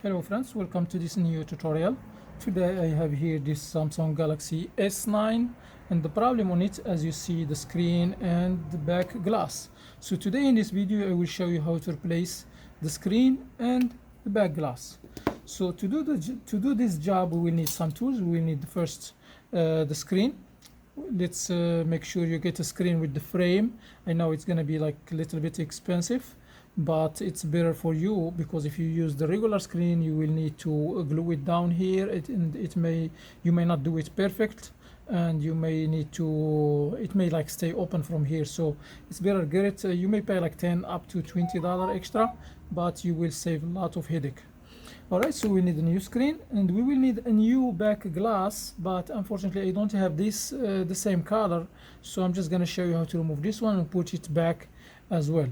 Hello friends, welcome to this new tutorial. Today I have here this Samsung Galaxy S9 and the problem on it, as you see, the screen and the back glass. So today in this video I will show you how to replace the screen and the back glass. So to do this job we will need some tools. We will need first the screen. Let's make sure you get a screen with the frame. I know it's gonna be like a little bit expensive, but it's better for you, because if you use the regular screen you will need to glue it down here, you may not do it perfect, and you may need to, it may like stay open from here. So it's better get it. You may pay like 10 up to $20 extra, but you will save a lot of headache. Alright, so we need a new screen and we will need a new back glass, but unfortunately I don't have this the same color, so I'm just gonna show you how to remove this one and put it back as well.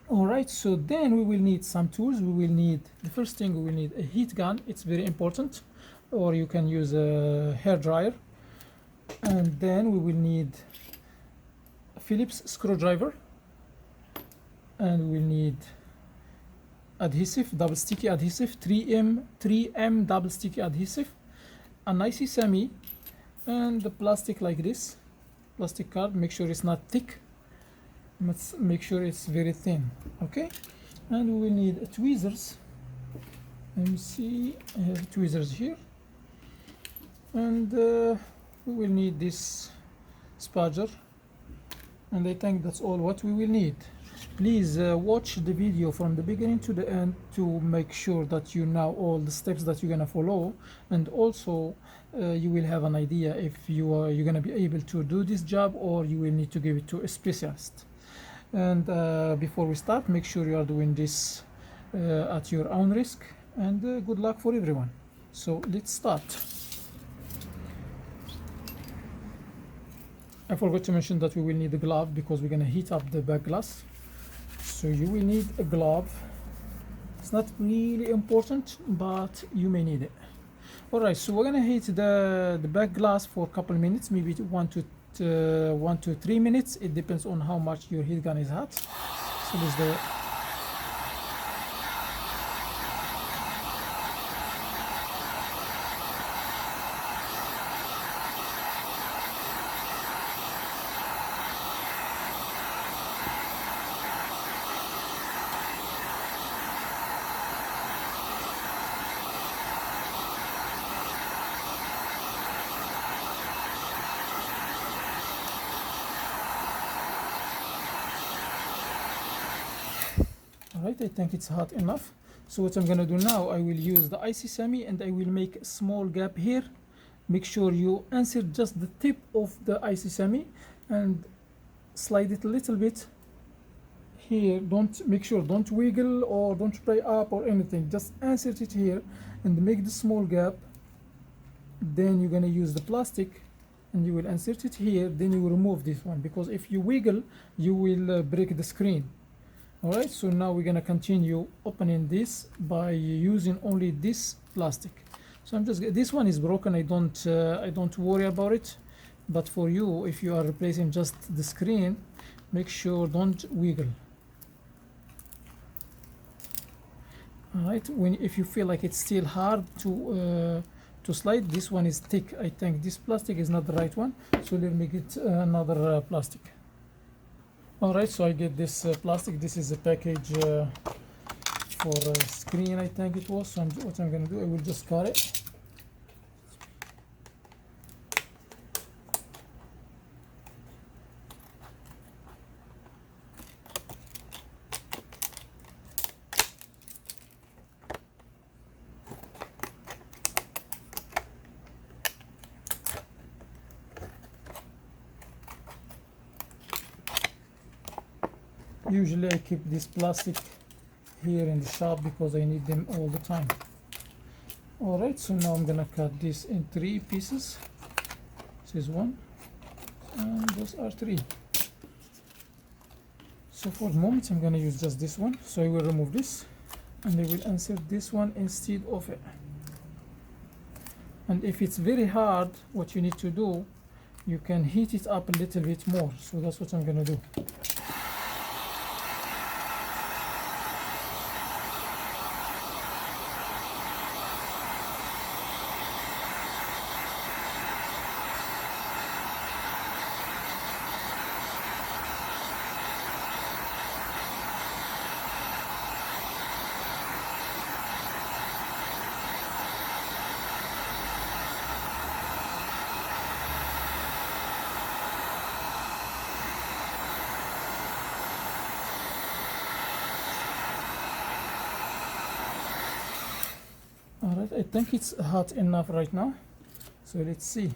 Alright, so then we will need some tools. We will need, the first thing, we will need a heat gun. It's very important, or you can use a hair dryer. And then we will need a Phillips screwdriver, and we will need adhesive, double sticky adhesive, 3M double sticky adhesive, an IC semi, and the plastic like this, plastic card. Make sure it's not thick. Let's make sure it's very thin. Okay, and we will need tweezers. Let me see, I have tweezers here, and we will need this spudger, and I think that's all what we will need. Please watch the video from the beginning to the end to make sure that you know all the steps that you're gonna follow, and also you will have an idea if you're gonna be able to do this job, or you will need to give it to a specialist. And before we start, make sure you are doing this at your own risk, and good luck for everyone. So let's start. I forgot to mention that we will need a glove, because we're going to heat up the back glass. So you will need a glove. It's not really important, but you may need it. Alright, so we're going to heat the back glass for a couple of minutes, maybe 1 to 3 minutes. It depends on how much your heat gun is hot. So let's do it. Alright, I think it's hot enough. So what I'm gonna do now, I will use the IC semi and I will make a small gap here. Make sure you insert just the tip of the IC semi and slide it a little bit here. Make sure don't wiggle or don't spray up or anything. Just insert it here and make the small gap. Then you're gonna use the plastic and you will insert it here. Then you will remove this one, because if you wiggle you will break the screen. Alright, so now we're gonna continue opening this by using only this plastic. So this one is broken. I don't worry about it, but for you, if you are replacing just the screen, make sure don't wiggle. Alright, if you feel like it's still hard to slide, this one is thick. I think this plastic is not the right one, so let me get another plastic. Alright, so I get this plastic. This is a package for a screen, I think it was. So what I'm gonna do, I will just cut it. Usually I keep this plastic here in the shop because I need them all the time. Alright, so now I'm gonna cut this in 3 pieces. This is 1, and those are 3. So for the moment I'm gonna use just this one. So I will remove this and I will insert this one instead of it. And if it's very hard, what you need to do, you can heat it up a little bit more. So that's what I'm gonna do. All right, I think it's hot enough right now, so let's see.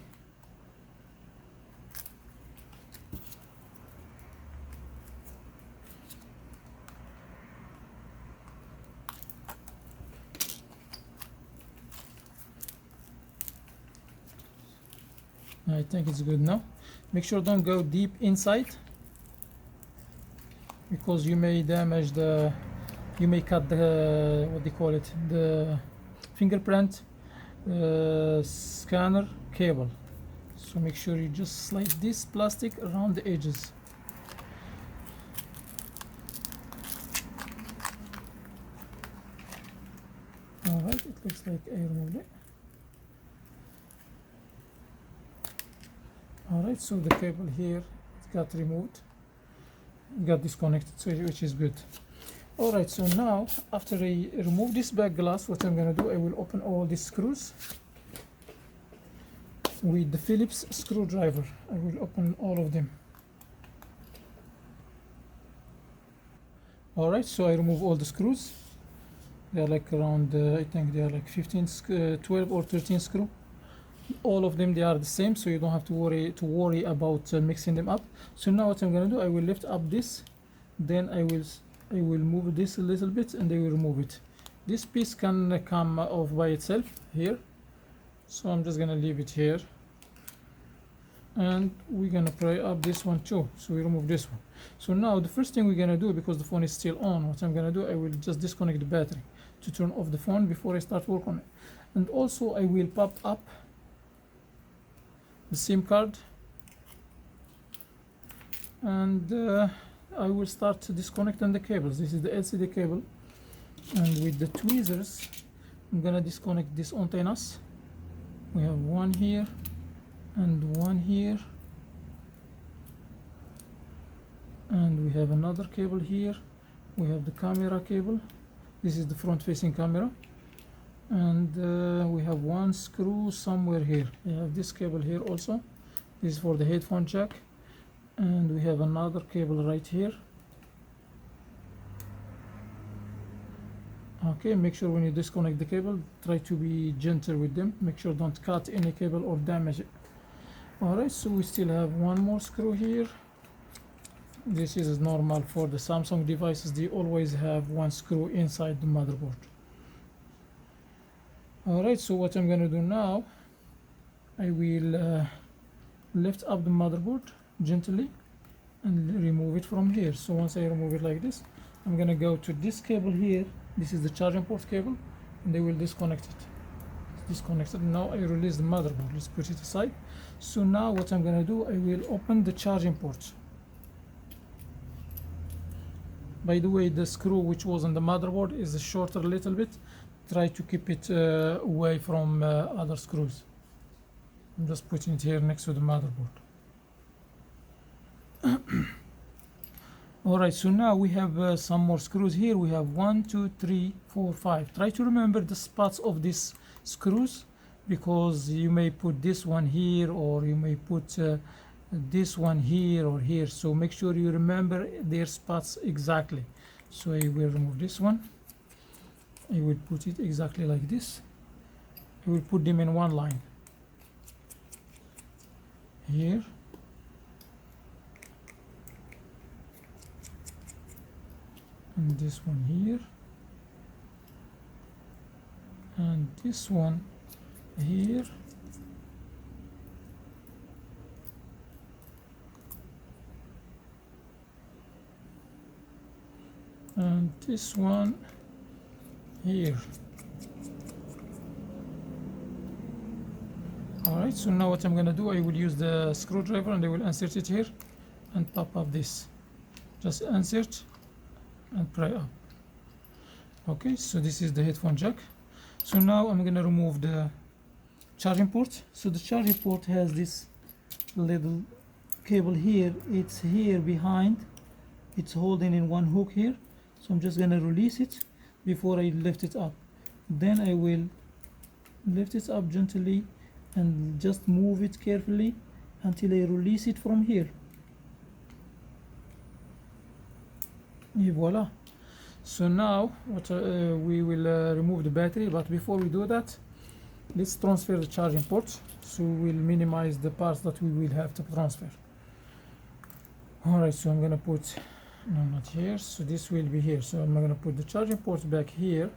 I think it's good now. Make sure don't go deep inside, because you may damage the, you may cut the, what do you call it, the fingerprint scanner cable. So make sure you just slide this plastic around the edges. All right, it looks like I removed it. All right, so the cable here, it got removed, got disconnected, so which is good. All right, so now after I remove this back glass, what I'm gonna do, I will open all these screws with the Phillips screwdriver. I will open all of them. All right, so I remove all the screws. They are like around, I think they are like 12 or 13 screw. All of them, they are the same, so you don't have to worry about mixing them up. So now what I'm gonna do, I will lift up this, then I will move this a little bit, and I will remove it. This piece can come off by itself here, so I'm just gonna leave it here, and we're gonna pry up this one too. So we remove this one. So now the first thing we're gonna do, because the phone is still on, what I'm gonna do, I will just disconnect the battery to turn off the phone before I start work on it. And also I will pop up the SIM card, and I will start disconnecting the cables. This is the LCD cable, and with the tweezers I'm gonna disconnect these antennas. We have one here and one here, and we have another cable here. We have the camera cable. This is the front facing camera, and we have one screw somewhere here. We have this cable here also. This is for the headphone jack, and we have another cable right here. Okay, make sure when you disconnect the cable, try to be gentle with them. Make sure don't cut any cable or damage it. All right, so we still have one more screw here. This is normal for the Samsung devices. They always have one screw inside the motherboard. All right, so what I'm gonna do now, I will lift up the motherboard gently and remove it from here. So once I remove it like this, I'm gonna go to this cable here. This is the charging port cable, and I will disconnect it. It's disconnected. Now I release the motherboard. Let's put it aside. So now what I'm gonna do, I will open the charging port. By the way, the screw which was on the motherboard is shorter a little bit. Try to keep it away from other screws. I'm just putting it here next to the motherboard. Alright, so now we have some more screws here. We have 1, 2, 3, 4, 5. Try to remember the spots of these screws, because you may put this one here, or you may put this one here or here. So make sure you remember their spots exactly. So I will remove this one. I will put it exactly like this. I will put them in one line here, and this one here, and this one here, and this one here. Alright, so now what I'm gonna do, I will use the screwdriver and I will insert it here and pop up this. Just insert and pry up. Okay, so this is the headphone jack. So now I'm gonna remove the charging port. So the charging port has this little cable here. It's here behind. It's holding in one hook here. So I'm just gonna release it before I lift it up. Then I will lift it up gently and just move it carefully until I release it from here. Et voila. So now we will remove the battery, but before we do that, let's transfer the charging ports, so we'll minimize the parts that we will have to transfer. Alright, so I'm gonna put, no, not here, so this will be here. So I'm gonna put the charging ports back here.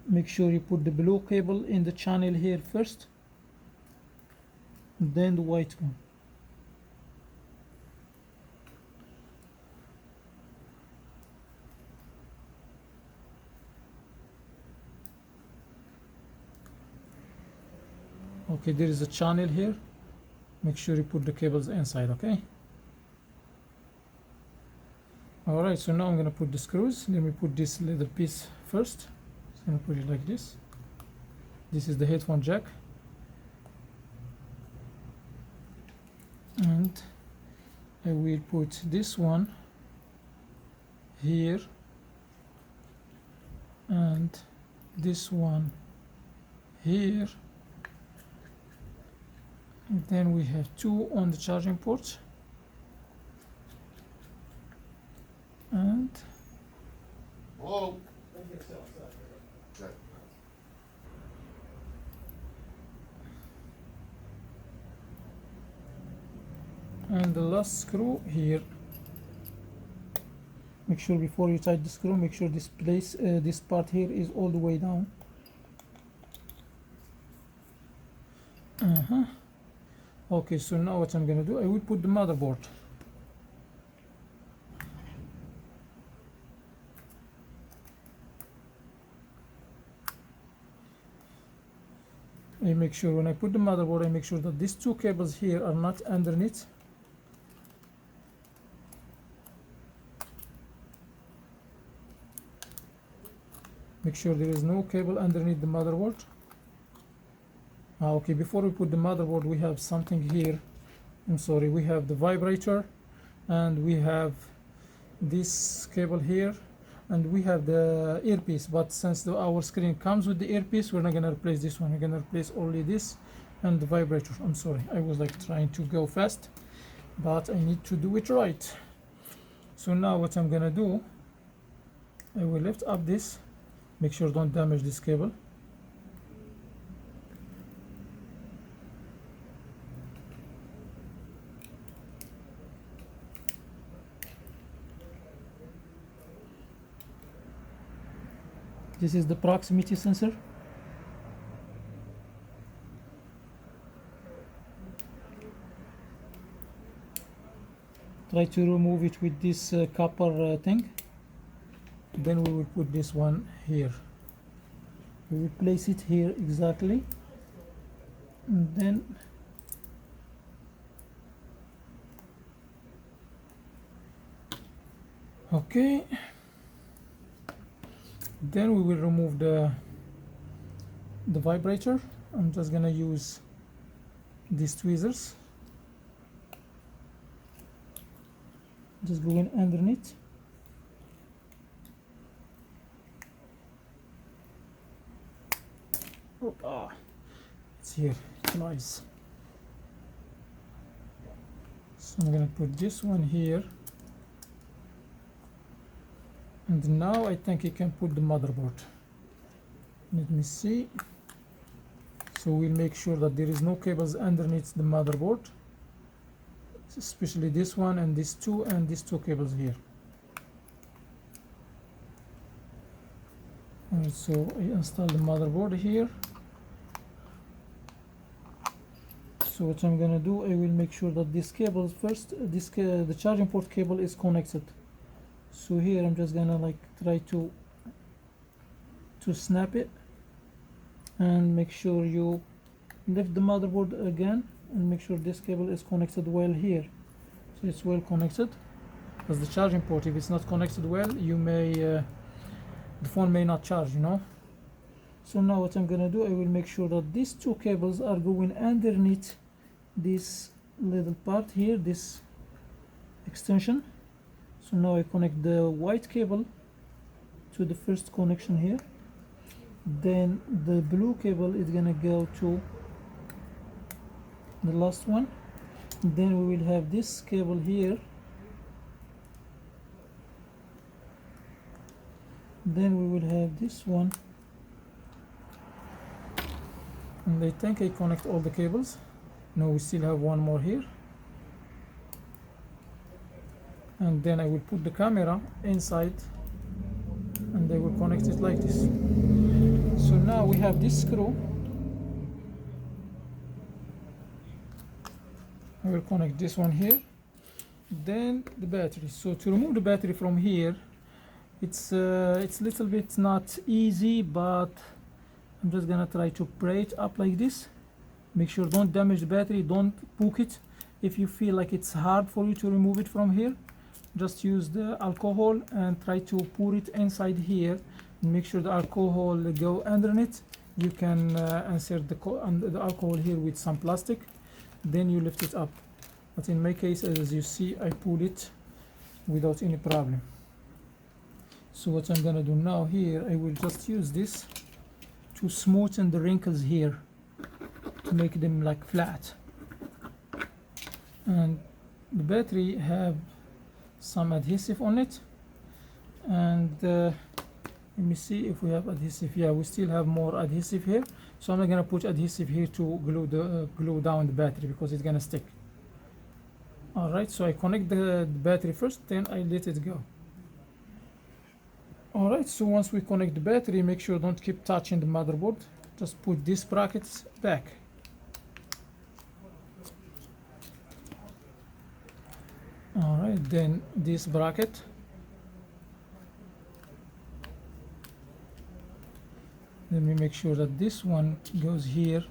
Make sure you put the blue cable in the channel here first, then the white one. Okay, there is a channel here. Make sure you put the cables inside, okay? Alright, so now I'm gonna put the screws. Let me put this little piece first. I'm gonna put it like this. This is the headphone jack. And I will put this one here and this one here. And then we have two on the charging ports, and Hello? the last screw here. Make sure before you tighten the screw, make sure this part here is all the way down. Okay, so now what I'm gonna do, I will put the motherboard. I make sure when I put the motherboard, I make sure that these two cables here are not underneath. Make sure there is no cable underneath the motherboard. Okay, before we put the motherboard, we have something here. I'm sorry, we have the vibrator, and we have this cable here, and we have the earpiece. But since our screen comes with the earpiece, we're not gonna replace this one. We're gonna replace only this and the vibrator. I'm sorry, I was like trying to go fast, but I need to do it right. So now what I'm gonna do, I will lift up this. Make sure don't damage this cable. This is the proximity sensor. Try to remove it with this copper thing. Then we will put this one here. We will place it here exactly, and then okay, then we will remove the vibrator. I'm just gonna use these tweezers, just go in underneath. Oh, it's here, nice. So I'm gonna put this one here, and now I think you can put the motherboard. Let me see. So we'll make sure that there is no cables underneath the motherboard, especially this one and these two cables here. And so I install the motherboard here. So what I'm gonna do, I will make sure that this cable first, the charging port cable is connected. So here I'm just gonna like try to snap it, and make sure you lift the motherboard again and make sure this cable is connected well here. So it's well connected, because the charging port, if it's not connected well, you may the phone may not charge, you know. So now what I'm gonna do, I will make sure that these two cables are going underneath this little part here, this extension. So now I connect the white cable to the first connection here, then the blue cable is gonna go to the last one, then we will have this cable here, then we will have this one, and I think I connect all the cables. No, we still have one more here, and then I will put the camera inside and I will connect it like this. So now we have this screw. I will connect this one here, then the battery. So to remove the battery from here, it's a little bit not easy, but I'm just gonna try to pry it up like this. Make sure don't damage the battery, don't poke it. If you feel like it's hard for you to remove it from here, just use the alcohol and try to pour it inside here, and make sure the alcohol go underneath. You can insert the alcohol here with some plastic, then you lift it up. But in my case, as you see, I pull it without any problem. So what I'm gonna do now here, I will just use this to smoothen the wrinkles here, to make them like flat. And the battery have some adhesive on it, and let me see if we have adhesive. Yeah, we still have more adhesive here, so I'm not gonna put adhesive here to glue down the battery because it's gonna stick. All right, so I connect the battery first, then I let it go. All right, so once we connect the battery, make sure don't keep touching the motherboard. Just put these brackets back. All right, then this bracket. Let me make sure that this one goes here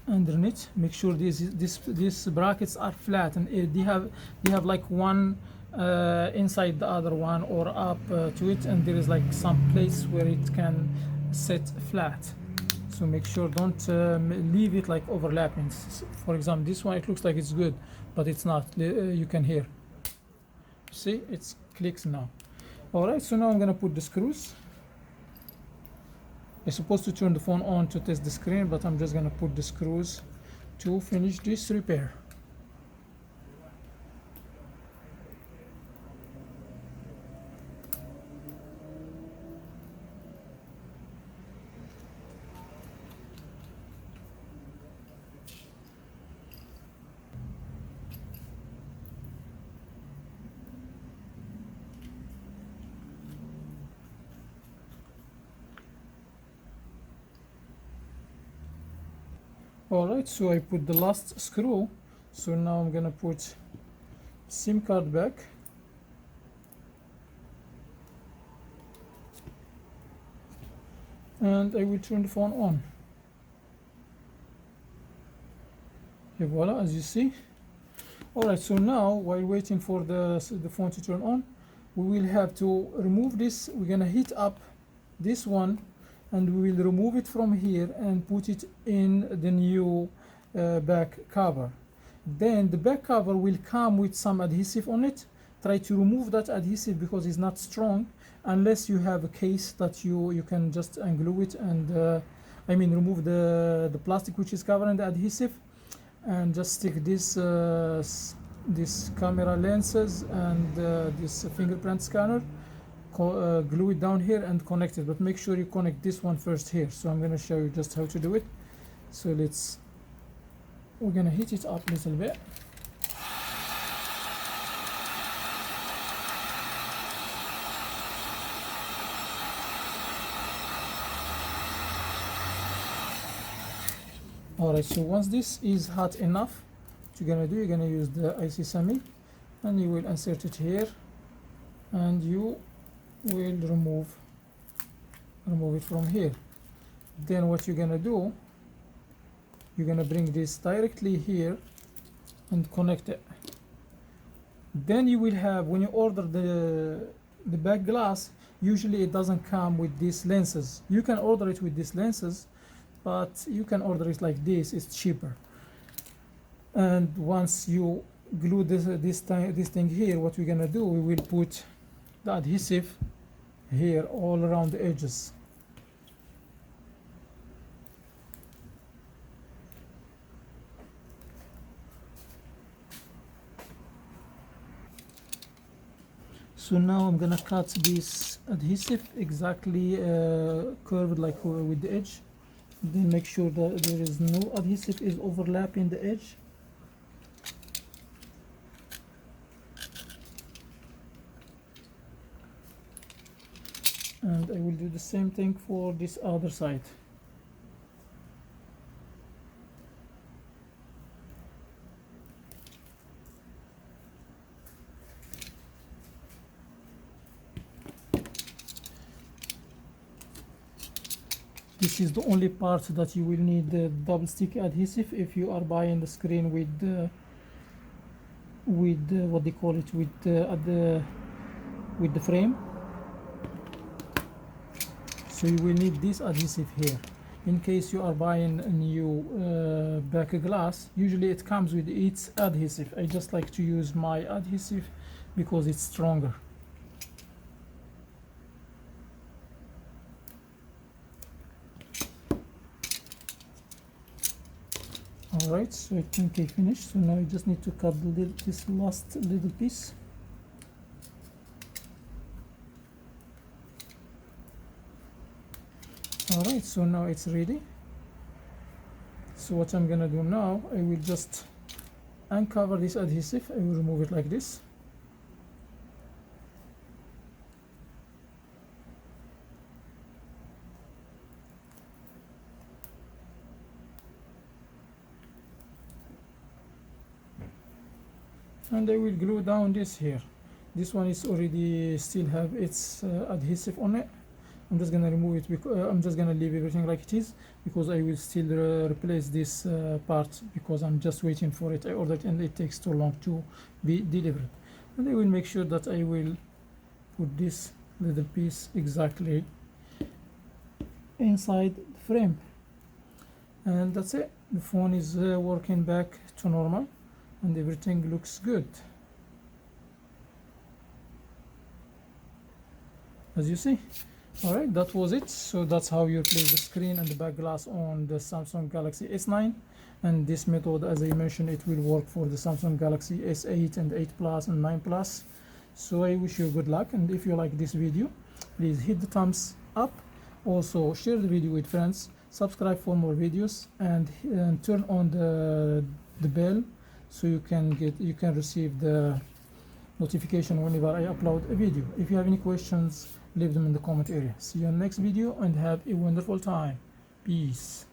underneath. Make sure these brackets are flat, and they have like one inside the other one or up to it, and there is like some place where it can sit flat. So make sure don't leave it like overlapping. For example, this one, it looks like it's good, but it's not. You can hear. See, it clicks now. All right, so now I'm gonna put the screws. I'm supposed to turn the phone on to test the screen, but I'm just gonna put the screws to finish this repair. Alright, so I put the last screw, so now I'm gonna put SIM card back, and I will turn the phone on. Okay, voila, as you see. Alright, so now while waiting for the phone to turn on, we will have to remove this. We're gonna heat up this one, and we will remove it from here and put it in the new back cover. Then the back cover will come with some adhesive on it. Try to remove that adhesive because it's not strong, unless you have a case that you can just unglue it and remove the plastic which is covering the adhesive, and just stick this camera lenses and this fingerprint scanner, glue it down here and connect it, but make sure you connect this one first here. So I'm going to show you just how to do it. So we're going to heat it up a little bit. Alright, so once this is hot enough, what you're going to do, you're going to use the IC Semi, and you will insert it here, and you will remove it from here. Then what you're gonna do, you're gonna bring this directly here and connect it. Then you will have, when you order the back glass, usually it doesn't come with these lenses. You can order it with these lenses, but you can order it like this, it's cheaper. And once you glue this thing here, what we're gonna do, we will put the adhesive here all around the edges. So now I'm gonna cut this adhesive exactly curved like with the edge. Then make sure that there is no adhesive is overlapping the edge. And I will do the same thing for this other side. This is the only part that you will need the double stick adhesive if you are buying the screen with what they call it, with the frame. So you will need this adhesive here in case you are buying a new back glass. Usually it comes with its adhesive. I just like to use my adhesive because it's stronger. Alright, so I think I finished. So now I just need to cut this last little piece. Alright, so now it's ready. So what I'm gonna do now, I will just uncover this adhesive. I will remove it like this. And I will glue down this here. This one is already still have its adhesive on it. I'm just gonna remove it because I'm just gonna leave everything like it is, because I will still replace this part, because I'm just waiting for it. I ordered and it takes too long to be delivered. And I will make sure that I will put this little piece exactly inside the frame, and that's it. The phone is working back to normal and everything looks good, as you see. Alright, that was it. So that's how you replace the screen and the back glass on the Samsung Galaxy S9. And this method, as I mentioned, it will work for the Samsung Galaxy S8 and 8 Plus and 9 Plus. So I wish you good luck, and if you like this video, please hit the thumbs up. Also share the video with friends, subscribe for more videos, and turn on the bell so you can receive the notification whenever I upload a video. If you have any questions, leave them in the comment area. See you in the next video and have a wonderful time. Peace.